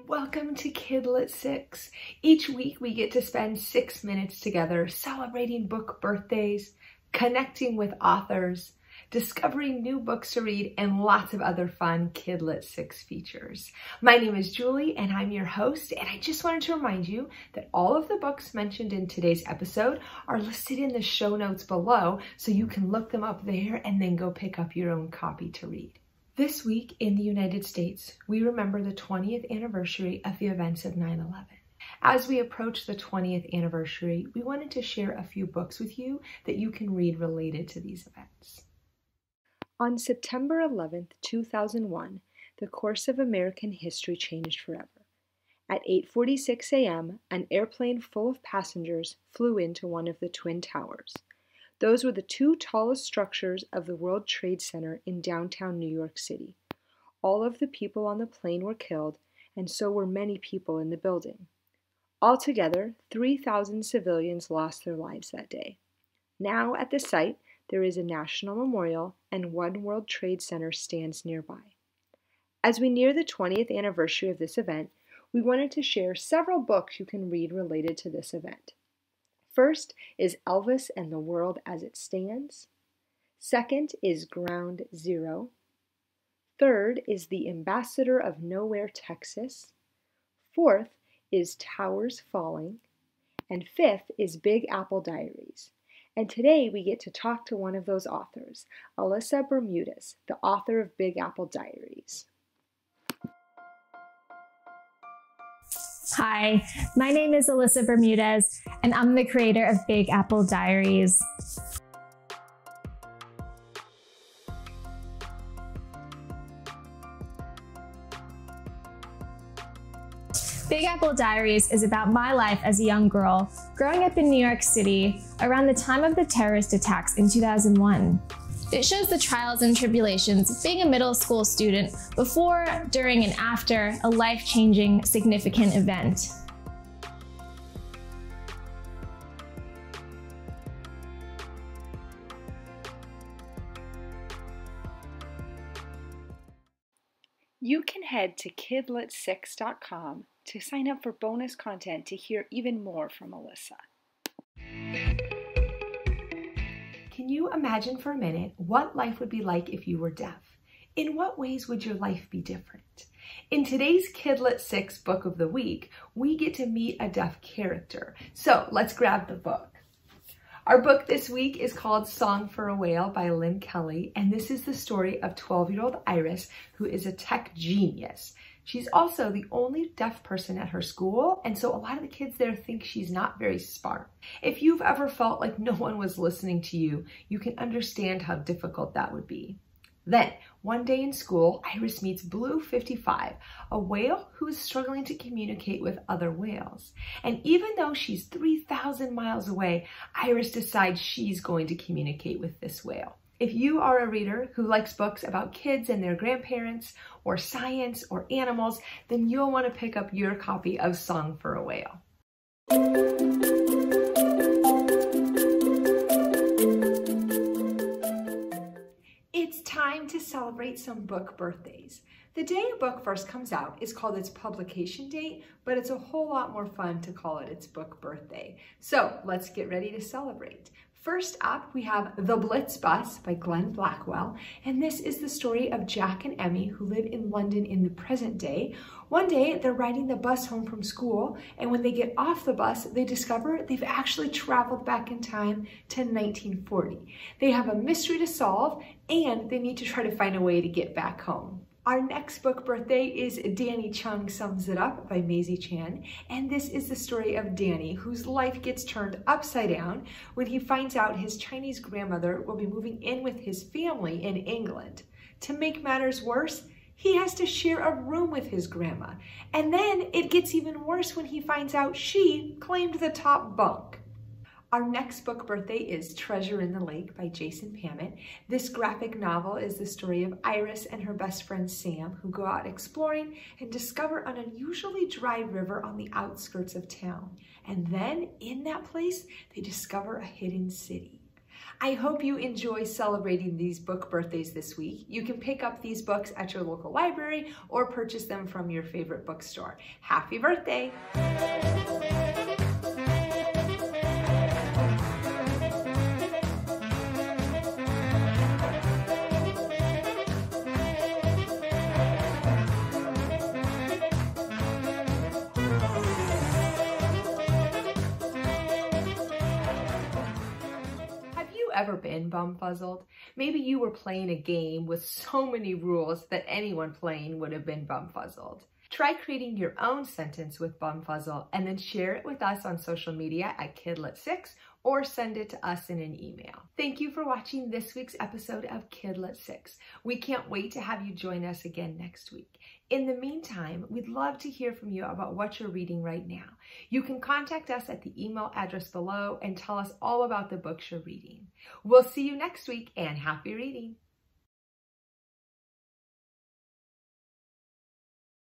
Welcome to Kidlit 6. Each week we get to spend 6 minutes together celebrating book birthdays, connecting with authors, discovering new books to read, and lots of other fun Kidlit 6 features. My name is Julie and I'm your host, and I just wanted to remind you that all of the books mentioned in today's episode are listed in the show notes below, so you can look them up there and then go pick up your own copy to read. This week in the United States, we remember the 20th anniversary of the events of 9/11. As we approach the 20th anniversary, we wanted to share a few books with you that you can read related to these events. On September 11th, 2001, the course of American history changed forever. At 8:46 a.m., an airplane full of passengers flew into one of the Twin Towers. Those were the two tallest structures of the World Trade Center in downtown New York City. All of the people on the plane were killed, and so were many people in the building. Altogether, 3,000 civilians lost their lives that day. Now, at the site, there is a national memorial, and One World Trade Center stands nearby. As we near the 20th anniversary of this event, we wanted to share several books you can read related to this event. First is Elvis and the World as It Stands. Second is Ground Zero. Third is The Ambassador of Nowhere, Texas. Fourth is Towers Falling. And fifth is Big Apple Diaries. And today we get to talk to one of those authors, Alyssa Bermudez, the author of Big Apple Diaries. Hi, my name is Alyssa Bermudez, and I'm the creator of Big Apple Diaries. Big Apple Diaries is about my life as a young girl growing up in New York City around the time of the terrorist attacks in 2001. It shows the trials and tribulations of being a middle school student before, during, and after a life-changing, significant event. You can head to kidlit6.com to sign up for bonus content to hear even more from Alyssa. Can you imagine for a minute what life would be like if you were deaf? In what ways would your life be different? In today's Kidlit 6 book of the week, we get to meet a deaf character. So let's grab the book. Our book this week is called Song for a Whale by Lynne Kelly, and this is the story of 12-year-old Iris, who is a tech genius. She's also the only deaf person at her school, and so a lot of the kids there think she's not very smart. If you've ever felt like no one was listening to you, you can understand how difficult that would be. Then, one day in school, Iris meets Blue 55, a whale who is struggling to communicate with other whales. And even though she's 3,000 miles away, Iris decides she's going to communicate with this whale. If you are a reader who likes books about kids and their grandparents, or science, or animals, then you'll want to pick up your copy of Song for a Whale. It's time to celebrate some book birthdays. The day a book first comes out is called its publication date, but it's a whole lot more fun to call it its book birthday. So let's get ready to celebrate. First up, we have The Blitz Bus by Glen Blackwell, and this is the story of Jack and Emmy who live in London in the present day. One day, they're riding the bus home from school, and when they get off the bus, they discover they've actually traveled back in time to 1940. They have a mystery to solve, and they need to try to find a way to get back home. Our next book birthday is Danny Chung Sums It Up by Maisie Chan, and this is the story of Danny, whose life gets turned upside down when he finds out his Chinese grandmother will be moving in with his family in England. To make matters worse, he has to share a room with his grandma, and then it gets even worse when he finds out she claimed the top bunk. Our next book birthday is Treasure in the Lake by Jason Pamment. This graphic novel is the story of Iris and her best friend Sam, who go out exploring and discover an unusually dry river on the outskirts of town. And then in that place, they discover a hidden city. I hope you enjoy celebrating these book birthdays this week. You can pick up these books at your local library or purchase them from your favorite bookstore. Happy birthday! Ever been bumfuzzled? Maybe you were playing a game with so many rules that anyone playing would have been bumfuzzled. Try creating your own sentence with bumfuzzle and then share it with us on social media at Kidlit6 or send it to us in an email. Thank you for watching this week's episode of Kidlit6. We can't wait to have you join us again next week. In the meantime, we'd love to hear from you about what you're reading right now. You can contact us at the email address below and tell us all about the books you're reading. We'll see you next week and happy reading.